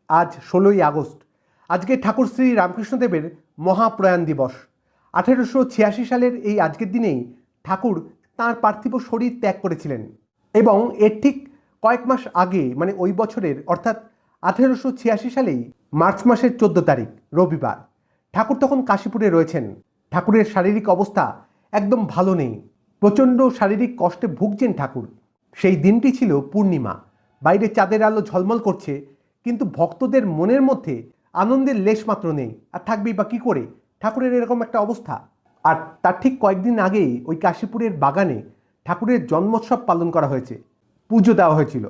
আজ 16ই আগস্ট। আজকে ঠাকুর শ্রী রামকৃষ্ণদেবের মহাপ্রয়াণ দিবস। 1886 সালের এই আজকের দিনেই ঠাকুর তাঁর পার্থিব শরীর ত্যাগ করেছিলেন এবং এর ঠিক কয়েক মাস আগে মানে ওই বছরের অর্থাৎ 1886 সালেই মার্চ মাসের 14 তারিখ রবিবার ঠাকুর তখন কাশীপুরে রয়েছেন। ঠাকুরের শারীরিক অবস্থা একদম ভালো নেই, প্রচণ্ড শারীরিক কষ্টে ভুগছেন ঠাকুর। সেই দিনটি ছিল পূর্ণিমা, বাইরে চাঁদের আলো ঝলমল করছে, কিন্তু ভক্তদের মনের মধ্যে আনন্দের লেশমাত্র নেই। আর থাকবেই বা কী করে, ঠাকুরের এরকম একটা অবস্থা। আর তার ঠিক কয়েকদিন আগেই ওই কাশীপুরের বাগানে ঠাকুরের জন্মোৎসব পালন করা হয়েছে, পুজো দেওয়া হয়েছিল।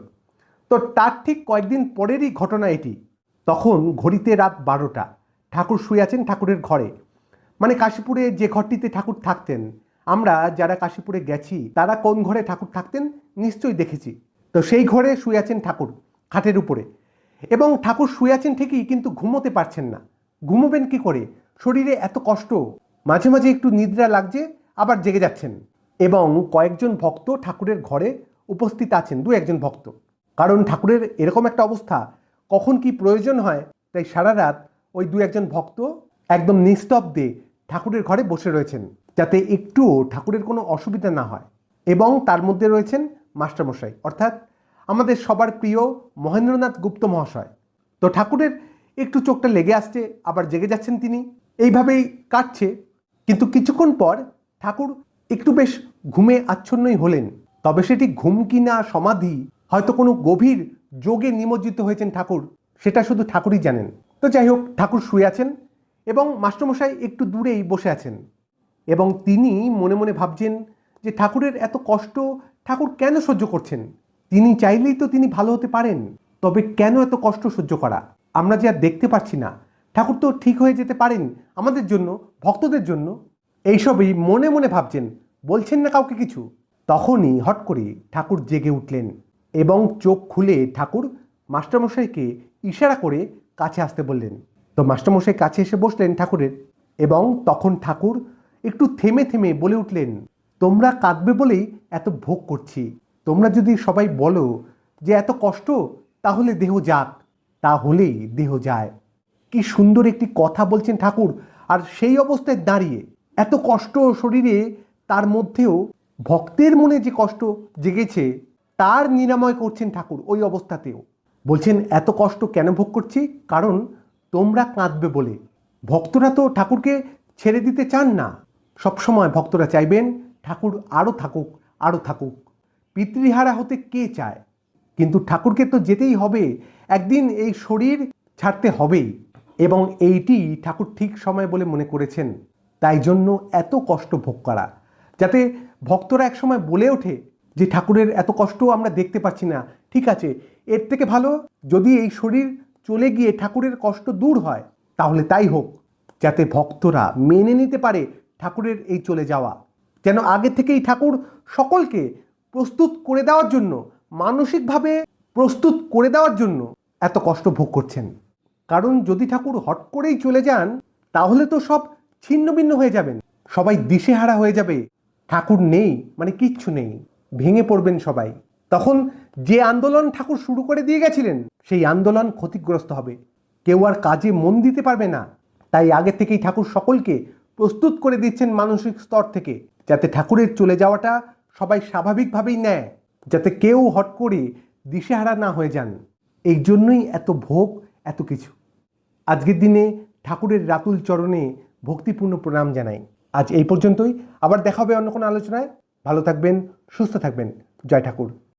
তো তার ঠিক কয়েকদিন পরেরই ঘটনা এটি। তখন ঘড়িতে রাত 12টা, ঠাকুর শুয়ে আছেন ঠাকুরের ঘরে, মানে কাশীপুরে যে ঘরটিতে ঠাকুর থাকতেন। আমরা যারা কাশীপুরে গেছি তারা কোন ঘরে ঠাকুর থাকতেন নিশ্চয়ই দেখেছি। তো সেই ঘরে শুয়ে আছেন ঠাকুর খাটের উপরে, এবং ঠাকুর শুয়ে আছেন ঠিকই, কিন্তু ঘুমোতে পারছেন না। ঘুমোবেন কি করে, শরীরে এত কষ্ট। মাঝে মাঝে একটু নিদ্রা লাগছে, আবার জেগে যাচ্ছেন। এবং কয়েকজন ভক্ত ঠাকুরের ঘরে উপস্থিত আছেন, দু একজন ভক্ত। কারণ ঠাকুরের এরকম একটা অবস্থা, কখন কি প্রয়োজন হয়, তাই সারা রাত ওই দু একজন ভক্ত একদম নিস্তব্ধে ঠাকুরের ঘরে বসে রয়েছেন, যাতে একটুও ঠাকুরের কোনো অসুবিধা না হয়। এবং তার মধ্যে রয়েছেন মাস্টারমশাই, অর্থাৎ আমাদের সবার প্রিয় মহেন্দ্রনাথ গুপ্ত মহাশয়। তো ঠাকুরের একটু চোখটা লেগে আসছে, আবার জেগে যাচ্ছেন তিনি, এইভাবেই কাটছে। কিন্তু কিছুক্ষণ পর ঠাকুর একটু বেশ ঘুমে আচ্ছন্নই হলেন। তবে সেটি ঘুম কি না সমাধি, হয়তো কোনো গভীর যোগে নিমজ্জিত হয়েছেন ঠাকুর, সেটা শুধু ঠাকুরই জানেন। তো যাই হোক, ঠাকুর শুয়ে আছেন এবং মাস্টারমশাই একটু দূরেই বসে আছেন, এবং তিনি মনে মনে ভাবছেন যে ঠাকুরের এত কষ্ট ঠাকুর কেন সহ্য করছেন। তিনি চাইলেই তো তিনি ভালো হতে পারেন, তবে কেন এত কষ্ট সহ্য করা? আমরা যে আর দেখতে পাচ্ছি না, ঠাকুর তো ঠিক হয়ে যেতে পারেন আমাদের জন্য, ভক্তদের জন্য। এইসবই মনে মনে ভাবছেন, বলছেন না কাউকে কিছু। তখনই হট করে ঠাকুর জেগে উঠলেন এবং চোখ খুলে ঠাকুর মাস্টারমশাইকে ইশারা করে কাছে আসতে বললেন। তো মাস্টারমশাই কাছে এসে বসলেন ঠাকুরের, এবং তখন ঠাকুর একটু থেমে থেমে বলে উঠলেন, তোমরা কাঁদবে বলেই এত ভোগ করছি। তোমরা যদি সবাই বলো যে এত কষ্ট, তাহলে দেহ যাক, তাহলেই দেহ যায়। কি সুন্দর একটি কথা বলছেন ঠাকুর। আর সেই অবস্থায় দাঁড়িয়ে এত কষ্ট শরীরে, তার মধ্যেও ভক্তের মনে যে কষ্ট জেগেছে তার নিরাময় করছেন ঠাকুর ওই অবস্থাতেও। বলছেন এত কষ্ট কেন ভোগ করছি, কারণ তোমরা কাঁদবে বলে। ভক্তরা তো ঠাকুরকে ছেড়ে দিতে চান না, সবসময় ভক্তরা চাইবেন ঠাকুর আরও থাকুক, আরও থাকুক। পিতৃহারা হতে কে চায়? কিন্তু ঠাকুরকে তো যেতেই হবে, একদিন এই শরীর ছাড়তে হবেই। এবং এইটি ঠাকুর ঠিক সময় বলে মনে করেছেন, তাই জন্য এত কষ্ট ভোগ করা, যাতে ভক্তরা একসময় বলে ওঠে যে ঠাকুরের এত কষ্ট আমরা দেখতে পাচ্ছি না, ঠিক আছে, এর থেকে ভালো যদি এই শরীর চলে গিয়ে ঠাকুরের কষ্ট দূর হয়, তাহলে তাই হোক। যাতে ভক্তরা মেনে নিতে পারে ঠাকুরের এই চলে যাওয়া, যেন আগে থেকেই ঠাকুর সকলকে প্রস্তুত করে দেওয়ার জন্য, মানসিকভাবে প্রস্তুত করে দেওয়ার জন্য এত কষ্ট ভোগ করছেন। কারণ যদি ঠাকুর হট করেই চলে যান, তাহলে তো সব ছিন্ন ভিন্ন হয়ে যাবেন, সবাই দিশেহারা হয়ে যাবে। ঠাকুর নেই মানে কিচ্ছু নেই, ভেঙে পড়বেন সবাই। তখন যে আন্দোলন ঠাকুর শুরু করে দিয়ে গেছিলেন, সেই আন্দোলন ক্ষতিগ্রস্ত হবে, কেউ আর কাজে মন দিতে পারবে না। তাই আগে থেকেই ঠাকুর সকলকে প্রস্তুত করে দিচ্ছেন মানসিক স্তর থেকে, যাতে ঠাকুরের চলে যাওয়াটা সবাই স্বাভাবিকভাবেই নেয়, যাতে কেউ হট করে দিশেহারা না হয়ে যান। এই জন্যই এত ভোগ, এত কিছু। আজকের দিনে ঠাকুরের রাতুল চরণে ভক্তিপূর্ণ প্রণাম জানাই। আজ এই পর্যন্তই, আবার দেখা হবে অন্য কোনো আলোচনায়। ভালো থাকবেন, সুস্থ থাকবেন। জয় ঠাকুর।